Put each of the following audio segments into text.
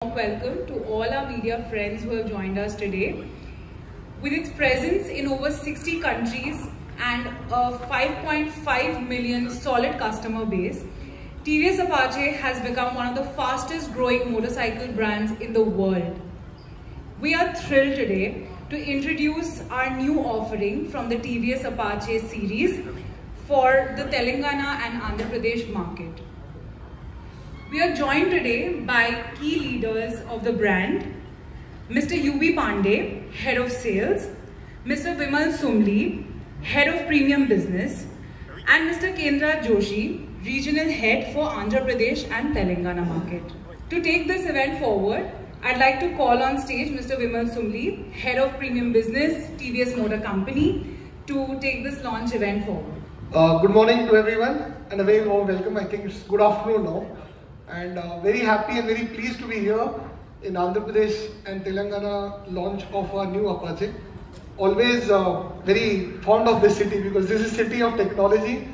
Welcome to all our media friends who have joined us today. With its presence in over 60 countries and a 5.5 million solid customer base, TVS Apache has become one of the fastest growing motorcycle brands in the world. We are thrilled today to introduce our new offering from the TVS Apache series for the Telangana and Andhra Pradesh market. We are joined today by key leaders of the brand, Mr. UB Pandey, Head of Sales, Mr. Vimal Sumli, Head of Premium Business, and Mr. Kendra Joshi, Regional Head for Andhra Pradesh and Telangana market. To take this event forward, I'd like to call on stage Mr. Vimal Sumli, Head of Premium Business, TVS Motor Company, to take this launch event forward. Good morning to everyone and a very warm welcome. I think it's good afternoon now. And very happy and very pleased to be here in Andhra Pradesh and Telangana launch of our new Apache. Always very fond of this city because this is a city of technology.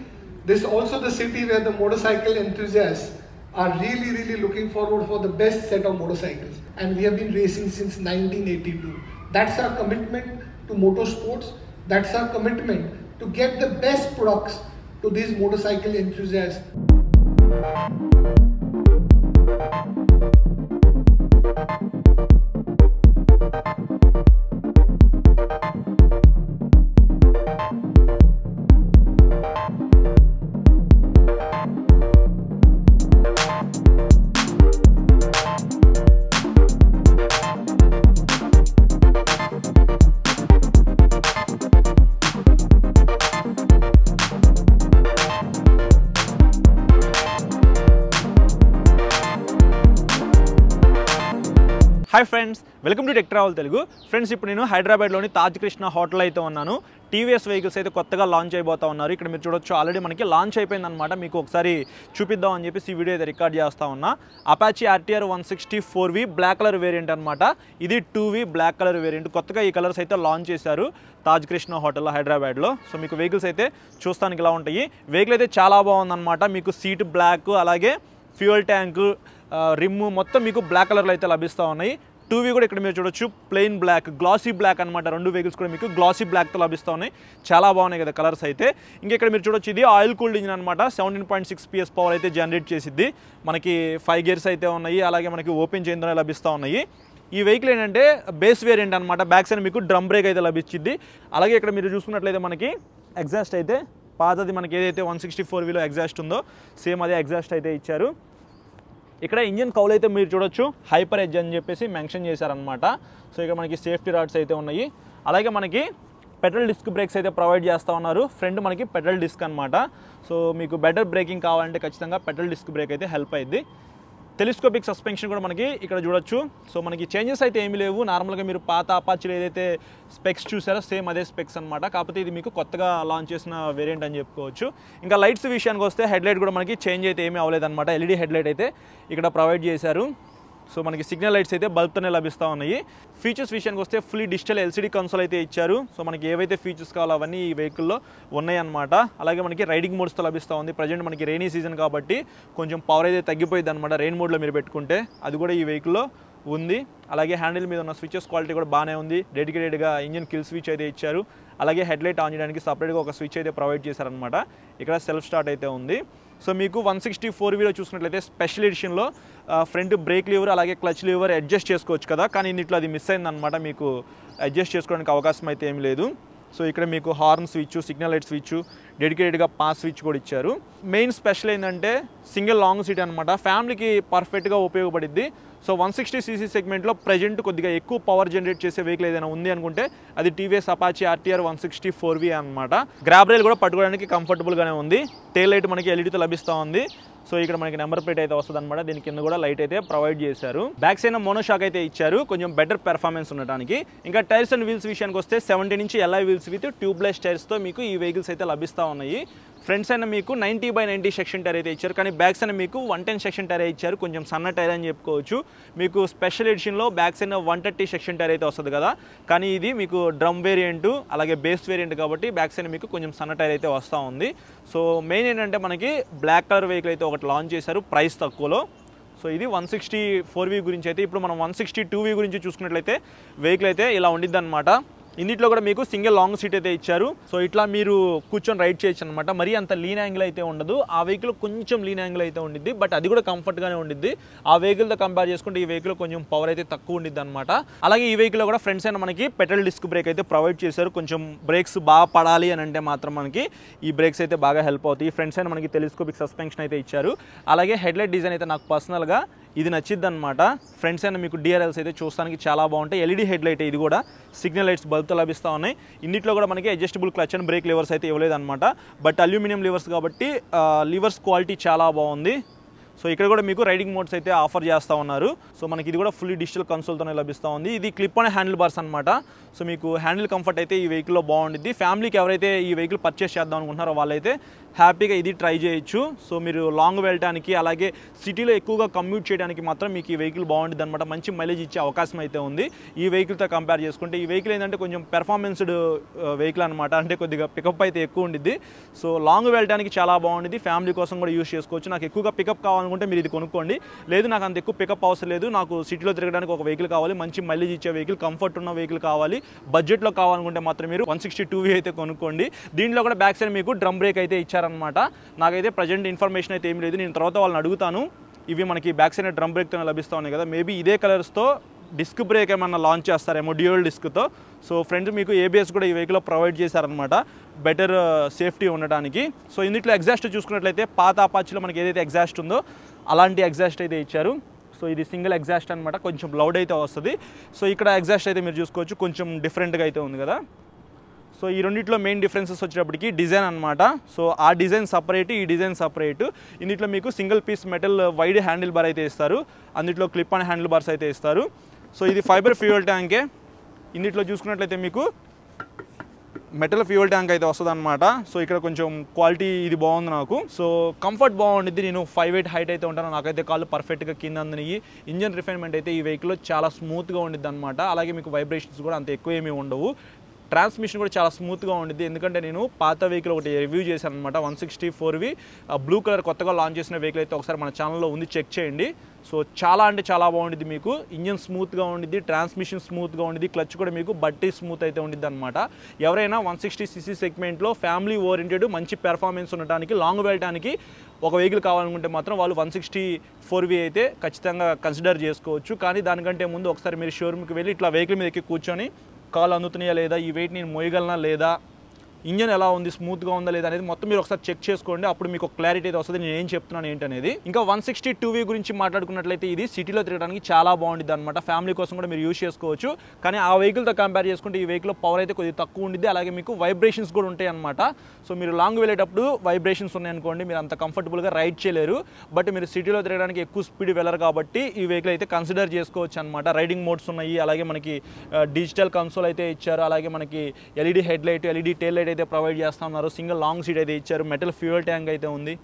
This is also the city where the motorcycle enthusiasts are really looking forward for the best set of motorcycles. And we have been racing since 1982. That's our commitment to motorsports. That's our commitment to get the best products to these motorcycle enthusiasts. Hi friends, welcome to Tech Travel Telugu. Friends, ఇప్పుడు నేను హైదరాబాద్లోని Taj Krishna hotel అయితే ఉన్నాను. TVS vehicles అయితే కొత్తగా launch అయిపోతా ఉన్నారు. ఇక్కడ మీరు చూడొచ్చు ఆల్రెడీ మనకి లాంచ్ అయిపోయిందన్నమాట. మీకు ఒకసారి చూపిద్దాం అని చెప్పేసి ఈ వీడియో అయితే రికార్డ్ చేస్తా ఉన్నా. Apache RTR 160 black colour variant అనమాట. ఇది 2V బ్లాక్ కలర్ వేరియంట్. కొత్తగా ఈ కలర్స్ అయితే లాంచ్ చేశారు తాజ్ కృష్ణ హోటల్లో హైదరాబాద్లో. సో మీకు వెహికల్స్ అయితే చూస్తానికి ఇలా ఉంటాయి. వెహికల్ అయితే చాలా బాగుందన్నమాట. మీకు సీట్ బ్లాక్, అలాగే ఫ్యూయల్ ట్యాంకు, రిమ్ మొత్తం మీకు బ్లాక్ కలర్లో అయితే లభిస్తూ ఉన్నాయి. 2V కూడా ఇక్కడ మీరు చూడొచ్చు ప్లెయిన్ బ్లాక్, గ్లాసీ బ్లాక్ అనమాట. రెండు వెహికల్స్ కూడా మీకు గ్లాసీ బ్లాక్తో లభిస్తూ ఉన్నాయి. చాలా బాగున్నాయి కదా కలర్స్ అయితే. ఇంకా ఇక్కడ మీరు చూడొచ్చు ఇది ఆయిల్ కూల్డ్ ఇంజిన్ అనమాట. 17.6 PS పవర్ అయితే జనరేట్ చేసిద్ది. మనకి 5 గేర్స్ అయితే ఉన్నాయి. అలాగే మనకి ఓపెన్ చైన్తోనే లభిస్తూ ఉన్నాయి. ఈ వెహికల్ ఏంటంటే బేస్ వేరియంట్ అనమాట. బ్యాక్ సైడ్ మీకు డ్రమ్ బ్రేక్ అయితే లభించింది. అలాగే ఇక్కడ మీరు చూసుకున్నట్లయితే మనకి ఎగ్జాస్ట్ అయితే పాతది మనకి ఏదైతే 164Vలో ఎగ్జాస్ట్ ఉందో సేమ్ అదే ఎగ్జాస్ట్ అయితే ఇచ్చారు. ఇక్కడ ఇంజిన్ కౌల్ అయితే మీరు చూడొచ్చు హైపర్ ఎడ్జ్ అని చెప్పేసి మెన్షన్ చేశారనమాట. సో ఇక్కడ మనకి సేఫ్టీ రాడ్స్ అయితే ఉన్నాయి. అలాగే మనకి పెట్రోల్ డిస్క్ బ్రేక్స్ అయితే ప్రొవైడ్ చేస్తూ ఉన్నారు. ఫ్రంట్ మనకి పెట్రోల్ డిస్క్ అనమాట. సో మీకు బెటర్ బ్రేకింగ్ కావాలంటే ఖచ్చితంగా పెట్రోల్ డిస్క్ బ్రేక్ అయితే హెల్ప్ అయ్యింది. టెలిస్కోపిక్ సస్పెన్షన్ కూడా మనకి ఇక్కడ చూడొచ్చు. సో మనకి చేంజెస్ అయితే ఏమీ లేవు. నార్మల్గా మీరు పాత అపాచీలో ఏదైతే స్పెక్స్ చూసారో సేమ్ అదే స్పెక్స్ అనమాట. కాకపోతే ఇది మీకు కొత్తగా లాంచ్ చేసిన వేరియంట్ అని చెప్పుకోవచ్చు. ఇంకా లైట్స్ విషయానికి వస్తే హెడ్ లైట్ కూడా మనకి చేంజ్ అయితే ఏమీ అవ్వలేదన్నమాట. LED హెడ్ లైట్ అయితే ఇక్కడ ప్రొవైడ్ చేశారు. సో మనకి సిగ్నల్ లైట్స్ అయితే బల్బ్తోనే లభిస్తూ ఉన్నాయి. ఫీచర్స్ విషయానికి వస్తే ఫుల్లీ డిజిటల్ LCD కన్సోల్ అయితే ఇచ్చారు. సో మనకి ఏవైతే ఫీచర్స్ కావాలో అవన్నీ ఈ వెహికల్లో ఉన్నాయన్నమాట. అలాగే మనకి రైడింగ్ మోడ్స్తో లభిస్తూ ఉంది. ప్రజెంట్ మనకి రెయినీ సీజన్ కాబట్టి కొంచెం పవర్ అయితే తగ్గిపోయింది అనమాట. రెయిన్ మోడ్లో మీరు పెట్టుకుంటే అది కూడా ఈ వెహికల్లో ఉంది. అలాగే హ్యాండిల్ మీద ఉన్న స్విచెస్ క్వాలిటీ కూడా బాగానే ఉంది. డెడికేటెడ్గా ఇంజిన్ కిల్ స్విచ్ అయితే ఇచ్చారు. అలాగే హెడ్లైట్ ఆన్ చేయడానికి సపరేట్గా ఒక స్విచ్ అయితే ప్రొవైడ్ చేశారనమాట. ఇక్కడ సెల్ఫ్ స్టార్ట్ అయితే ఉంది. సో మీకు 164Vలో చూసినట్లయితే స్పెషల్ ఎడిషన్లో ఫ్రంట్ బ్రేక్ లీవర్ అలాగే క్లచ్ లీవర్ అడ్జస్ట్ చేసుకోవచ్చు కదా, కానీ ఇన్నిట్లో అది మిస్ అయిందనమాట. మీకు అడ్జస్ట్ చేసుకోవడానికి అవకాశం అయితే ఏమి లేదు. సో ఇక్కడ మీకు horn switch, signal light switch, డెడికేటెడ్గా పాస్ స్విచ్ కూడా ఇచ్చారు. మెయిన్ స్పెషల్ ఏంటంటే సింగిల్ లాంగ్ సీట్ అనమాట. ఫ్యామిలీకి పర్ఫెక్ట్గా ఉపయోగపడిద్ది. సో 160cc సెగ్మెంట్లో ప్రజెంట్ కొద్దిగా ఎక్కువ పవర్ జనరేట్ చేసే వెహికల్ ఏదైనా ఉంది అనుకుంటే అది TVS అపాచీ RTR 164V అనమాట. గ్రాబ్ రైల్ కూడా పట్టుకోవడానికి కంఫర్టబుల్గానే ఉంది. టెయిల్ లైట్ మనకి LEDతో లభిస్తూ ఉంది. సో ఇక్కడ మనకి నెంబర్ ప్లేట్ అయితే వస్తుంది అనమాట. దీని కింద కూడా లైట్ అయితే ప్రొవైడ్ చేశారు. బ్యాక్ సైడ్ మోనోషాక్ అయితే ఇచ్చారు కొంచెం బెటర్ పెర్ఫార్మెన్స్ ఉండడానికి. ఇంకా టైర్స్ అండ్ వీల్స్ విషయానికి వస్తే 70 నుంచి LI వీల్స్ విత్ ట్యూబ్లెస్ టైర్స్తో మీకు ఈ వెహికల్స్ అయితే లభిస్తూ ఉన్నాయి. ఫ్రంట్ సైడ్ మీకు 90/90 సెక్షన్ టైర్ అయితే ఇచ్చారు. కానీ బ్యాక్ సైడ్ మీకు 110 సెక్షన్ టైర్ ఇచ్చారు. కొంచెం సన్న టైర్ అని చెప్పుకోవచ్చు. మీకు స్పెషల్ ఎడిషన్లో బ్యాక్ సైడ్ 130 సెక్షన్ టైర్ అయితే వస్తుంది కదా, కానీ ఇది మీకు డ్రమ్ వేరియంట్ అలాగే బేస్ వేరియంట్ కాబట్టి బ్యాక్ సైడ్ మీకు కొంచెం సన్న టైర్ అయితే వస్తూ ఉంది. సో మెయిన్ ఏంటంటే మనకి బ్లాక్ కలర్ వెహికల్ అయితే ఒకటి లాంచ్ చేశారు ప్రైస్ తక్కువలో. సో సో ఇది 164V గురించి అయితే. ఇప్పుడు మనం 162V గురించి చూసుకున్నట్లయితే వెహికల్ అయితే ఇలా ఉండిద్ది అనమాట. ఇందులో కూడా మీకు సింగిల్ లాంగ్ సీట్ అయితే ఇచ్చారు. సో ఇట్లా మీరు కూర్చొని రైడ్ చేయొచ్చు అనమాట. మరీ అంత లీన్ యాంగిల్ అయితే ఉండదు. ఆ వెహికల్ కొంచెం లీన్ యాంగిల్ అయితే ఉండిద్ది, బట్ అది కూడా కంఫర్ట్గానే ఉండిద్ది. ఆ వెహికల్తో కంపేర్ చేసుకుంటే ఈ వెహికల్ కొంచెం పవర్ అయితే తక్కువ ఉండిద్ది అనమాట. అలాగే ఈ వెహికల్లో కూడా ఫ్రంట్ సైడ్ మనకి పెట్రోల్ డిస్క్ బ్రేక్ అయితే ప్రొవైడ్ చేశారు. కొంచెం బ్రేక్స్ బాగా పడాలి అని అంటే మాత్రం మనకి ఈ బ్రేక్స్ అయితే బాగా హెల్ప్ అవుతాయి. ఫ్రంట్ సైడ్ మనకి టెలిస్కోపిక్ సస్పెన్షన్ అయితే ఇచ్చారు. అలాగే హెడ్లైట్ డిజైన్ అయితే నాకు పర్సనల్గా ఇది నచ్చిద్ది అనమాట. ఫ్రంట్ సైడ్ మీకు DRLs అయితే చూస్తానికి చాలా బాగుంటాయి. LED హెడ్లైట్ ఇది కూడా సిగ్నల్ లైట్స్ బల్బ్తో లభిస్తూ ఉన్నాయి. ఇందులో కూడా మనకి adjustable clutch and break levers అయితే ఇవ్వలేదు అనమాట. బట్ అల్యూమినియం లివర్స్ కాబట్టి లివర్స్ క్వాలిటీ చాలా బాగుంది. సో ఇక్కడ కూడా మీకు రైడింగ్ మోడ్స్ అయితే ఆఫర్ చేస్తూ ఉన్నారు. సో మనకి ఇది కూడా ఫుల్లీ డిజిటల్ కన్సోల్తోనే లభిస్తూ ఉంది. ఇది క్లిప్ అనే హ్యాండిల్ బార్స్ అనమాట. సో మీకు హ్యాండిల్ కంఫర్ట్ అయితే ఈ వెహికల్లో బాగుండిద్ది. ఫ్యామిలీకి ఎవరైతే ఈ వెహికల్ పర్చేస్ చేద్దాం అనుకుంటున్నారో వాళ్ళైతే హ్యాపీగా ఇది ట్రై చేయొచ్చు. సో మీరు లాంగ్ వెళ్ళడానికి అలాగే సిటీలో ఎక్కువగా కమ్యూట్ చేయడానికి మాత్రం మీకు ఈ వెహికల్ బాగుంటుంది అనమాట. మంచి మైలేజ్ ఇచ్చే అవకాశం అయితే ఉంది ఈ వెహికల్తో కంపేర్ చేసుకుంటే. ఈ వెహికల్ ఏంటంటే కొంచెం పెర్ఫార్మెన్స్డ్ వెహికల్ అనమాట. అంటే కొద్దిగా పికప్ అయితే ఎక్కువ ఉండిద్ది. సో లాంగ్ వెళ్ళడానికి చాలా బాగుండిద్ది. ఫ్యామిలీ కోసం కూడా యూస్ చేసుకోవచ్చు. నాకు ఎక్కువగా పికప్ కావాలనుకుంటే మీరు ఇది కొనుక్కోండి. లేదు నాకు అంత ఎక్కువ పికప్ అవసరం లేదు, నాకు సిటీలో తిరగడానికి ఒక వెహికల్ కావాలి, మంచి మైలేజ్ ఇచ్చే వెహికల్, కంఫర్ట్ ఉన్న వెహికల్ కావాలి, బడ్జెట్లో కావాలనుకుంటే మాత్రం మీరు 162V అయితే కొనుక్కోండి. దీంట్లో కూడా బ్యాక్ సైడ్ మీకు డ్రమ్ బ్రేక్ అయితే ఇచ్చారనమాట. నాకైతే ప్రజెంట్ ఇన్ఫర్మేషన్ అయితే ఏం లేదు. నేను తర్వాత వాళ్ళని అడుగుతాను. ఇవి మనకి బ్యాక్ సైడ్ డ్రమ్ బ్రేక్తో లభిస్తూ ఉన్నాయి కదా, మేబీ ఇదే కలర్స్తో డిస్క్ బ్రేక్ ఏమన్నా లాంచ్ చేస్తారేమో డ్యూయల్ డిస్క్తో. సో ఫ్రెండ్స్ మీకు ABS కూడా ఈ వెహికల్లో ప్రొవైడ్ చేశారనమాట బెటర్ సేఫ్టీ ఉండడానికి. సో ఇందులో ఎగ్జాస్ట్ చూసుకున్నట్లయితే పాత అపాచీలో మనకి ఏదైతే ఎగ్జాస్ట్ ఉందో అలాంటి ఎగ్జాస్ట్ అయితే ఇచ్చారు. సో ఇది సింగిల్ ఎగ్జాస్ట్ అనమాట, కొంచెం లౌడ్ అయితే వస్తుంది. సో ఇక్కడ ఎగ్జాస్ట్ అయితే మీరు చూసుకోవచ్చు కొంచెం డిఫరెంట్గా అయితే ఉంది కదా. సో ఈ రెండింటిలో మెయిన్ డిఫరెన్సెస్ వచ్చేటప్పటికి డిజైన్ అనమాట. సో ఆ డిజైన్ సపరేట్, ఈ డిజైన్ సపరేట్. ఇందులో మీకు single piece metal wide handle bar అయితే ఇస్తారు. అందులో క్లిప్ అండ్ హ్యాండిల్ బార్స్ అయితే ఇస్తారు. సో ఇది ఫైబర్ ఫ్యూయల్ ట్యాంకే. ఇందులో చూసుకున్నట్లయితే మీకు మెటల్ ఫ్యూయల్ ట్యాంక్ అయితే వస్తుంది అనమాట. సో ఇక్కడ కొంచెం క్వాలిటీ ఇది బాగుంది నాకు. సో కంఫర్ట్ బాగుండిద్ది. నేను 5'8" హైట్ అయితే ఉంటాను. నాకైతే కాళ్ళు పర్ఫెక్ట్గా కింద అందినవి. ఇంజన్ రిఫైన్మెంట్ అయితే ఈ వెహికల్లో చాలా స్మూత్గా ఉండిద్ది అనమాట. అలాగే మీకు వైబ్రేషన్స్ కూడా అంత ఎక్కువ ఏమీ ఉండవు. ట్రాన్స్మిషన్ కూడా చాలా స్మూత్గా ఉండిద్ది. ఎందుకంటే నేను పాత వెహికల్ ఒకటి రివ్యూ చేశాను అనమాట, 164V బ్లూ కలర్ కొత్తగా లాంచ్ చేసిన వెహికల్ అయితే ఒకసారి మన ఛానల్లో ఉంది, చెక్ చేయండి. సో చాలా అంటే చాలా బాగుండిద్ది. మీకు ఇంజన్ స్మూత్గా ఉండిద్ది, ట్రాన్స్మిషన్ స్మూత్గా ఉండిద్ది, క్లచ్ కూడా మీకు బట్టి స్మూత్ అయితే ఉండిద్ది అనమాట. ఎవరైనా 160cc సెగ్మెంట్లో ఫ్యామిలీ ఓరియంటెడ్ మంచి పెర్ఫార్మెన్స్ ఉండడానికి లాంగ్ వెళ్ళడానికి ఒక వెహికల్ కావాలనుకుంటే మాత్రం వాళ్ళు 164V అయితే ఖచ్చితంగా కన్సిడర్ చేసుకోవచ్చు. కానీ దానికంటే ముందు ఒకసారి మీరు షోరూమ్కి వెళ్ళి ఇట్లా వెహికల్ మీద ఎక్కి కూర్చొని కాలు అందుతున్నాయా లేదా, ఈ వెయిట్ నేను మోయగలనా లేదా, ఇంజన్ ఎలా ఉంది, స్మూత్గా ఉందా లేదా అనేది మొత్తం మీరు ఒకసారి చెక్ చేసుకోండి. అప్పుడు మీకు క్లారిటీ అయితే వస్తుంది నేను ఏం చెప్తున్నాను ఏంటనేది. ఇంకా 162V గురించి మాట్లాడుకున్నట్లయితే ఇది సిటీలో తిరగడానికి చాలా బాగుంటుంది అనమాట. ఫ్యామిలీ కోసం కూడా మీరు యూజ్ చేసుకోవచ్చు. కానీ ఆ వెహికల్తో కంపేర్ చేసుకుంటే ఈ వెహికల్లో పవర్ అయితే కొద్దిగా తక్కువ ఉండిద్ది. అలాగే మీకు వైబ్రేషన్స్ కూడా ఉంటాయి అనమాట. సో మీరు లాంగ్ వెళ్ళేటప్పుడు వైబ్రేషన్స్ ఉన్నాయనుకోండి, మీరు అంత కంఫర్టబుల్గా రైడ్ చేయలేరు. బట్ మీరు సిటీలో తిరగడానికి ఎక్కువ స్పీడ్ వెళ్ళరు కాబట్టి ఈ వెహికల్ అయితే కన్సిడర్ చేసుకోవచ్చు అనమాట. రైడింగ్ మోడ్స్ ఉన్నాయి, అలాగే మనకి డిజిటల్ కన్సోల్ అయితే ఇచ్చారు, అలాగే మనకి LED headlight, LED tail light అయితే ప్రొవైడ్ చేస్తూ ఉన్నారు, సింగిల్ లాంగ్ సీట్ అయితే ఇచ్చారు, మెటల్ ఫ్యూయల్ ట్యాంక్ అయితే ఉంది.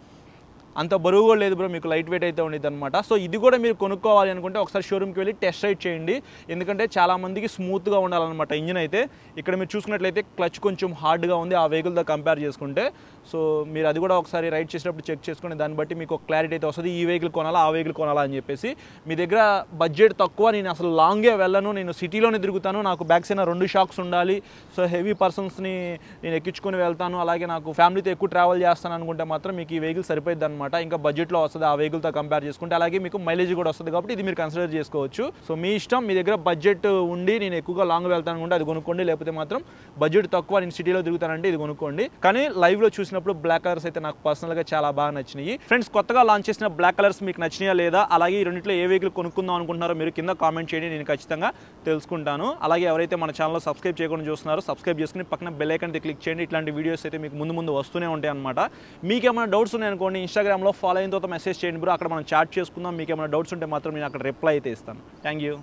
అంత బరువు కూడా లేదు బ్రో, మీకు లైట్ వెయిట్ అయితే ఉండేది అనమాట. సో ఇది కూడా మీరు కొనుక్కోవాలి అనుకుంటే ఒకసారి షోరూమ్కి వెళ్ళి టెస్ట్ రైడ్ చేయండి. ఎందుకంటే చాలామందికి స్మూత్గా ఉండాలన్నమాట ఇంజిన్ అయితే. ఇక్కడ మీరు చూసుకున్నట్లయితే క్లచ్ కొంచెం హార్డ్గా ఉంది ఆ వెహికల్తో కంపేర్ చేసుకుంటే. సో మీరు అది కూడా ఒకసారి రైడ్ చేసేటప్పుడు చెక్ చేసుకుని దాన్ని బట్టి మీకు ఒక క్లారిటీ అయితే వస్తుంది, ఈ వెహికల్ కొనాలా ఆ వెహికల్ కొనాలా అని చెప్పేసి. మీ దగ్గర బడ్జెట్ తక్కువ, నేను అసలు లాంగే వెళ్ళను, నేను సిటీలోనే తిరుగుతాను, నాకు బ్యాక్ సైడ్ 2 షాక్స్ ఉండాలి, సో హెవీ పర్సన్స్ని నేను ఎక్కించుకొని వెళ్తాను, అలాగే నాకు ఫ్యామిలీతో ఎక్కువ ట్రావెల్ చేస్తాను అనుకుంటే మాత్రం మీకు ఈ వెహికల్ సరిపోయింది అనమాట. ఇంకా బడ్జెట్లో వస్తుంది ఆ వెహికల్తో కంపేర్ చేసుకుంటే. అలాగే మీకు మైలేజ్ కూడా వస్తుంది కాబట్టి ఇది మీరు కన్సిడర్ చేసుకోవచ్చు. సో మీ ఇష్టం, మీ దగ్గర బడ్జెట్ ఉండి నేను ఎక్కువగా లాంగ్ వెళ్తాను అనుకుంటే అది కొనుక్కోండి, లేకపోతే మాత్రం బడ్జెట్ తక్కువ నేను సిటీలో తిరుగుతానంటే ఇది కొనుక్కోండి. కానీ లైవ్లో చూసినప్పుడు బ్లాక్ కలర్స్ అయితే నాకు పర్సనల్గా చాలా బాగా నచ్చినాయి. ఫ్రెండ్స్, కొత్తగా లాంచ్ చేసిన బ్లాక్ కలర్స్ మీకు నచ్చినాయా లేదా, అలాగే ఈ రెండింటిలో ఏ వెహికల్ కొనుక్కుందాం అనుకుంటున్నారో మీరు కింద కామెంట్ చేయండి, నేను ఖచ్చితంగా తెలుసుకుంటాను. అలాగే ఎవరైతే మన ఛానల్లో సబ్స్క్రైబ్ చేయకుండా చూస్తున్నారో సబ్స్క్రైబ్ చేసుకుని పక్కన బెల్ ఐకాన్ క్లిక్ చేయండి. ఇట్లాంటి వీడియోస్ అయితే మీకు ముందు వస్తూనే ఉంటాయి అనమాట. మీకు ఏమైనా డౌట్స్ ఉన్నాయనుకోండి ఇన్స్టాగ్రామ్లో ఫాలో అయిన తర్వాత మెసేజ్ చేయండి బ్రో, అక్కడ మనం చాట్ చేసుకుందాం. మీకు ఏమైనా డౌట్స్ ఉంటే మాత్రం నేను అక్కడ రిప్లై అయితే ఇస్తాను. Thank you.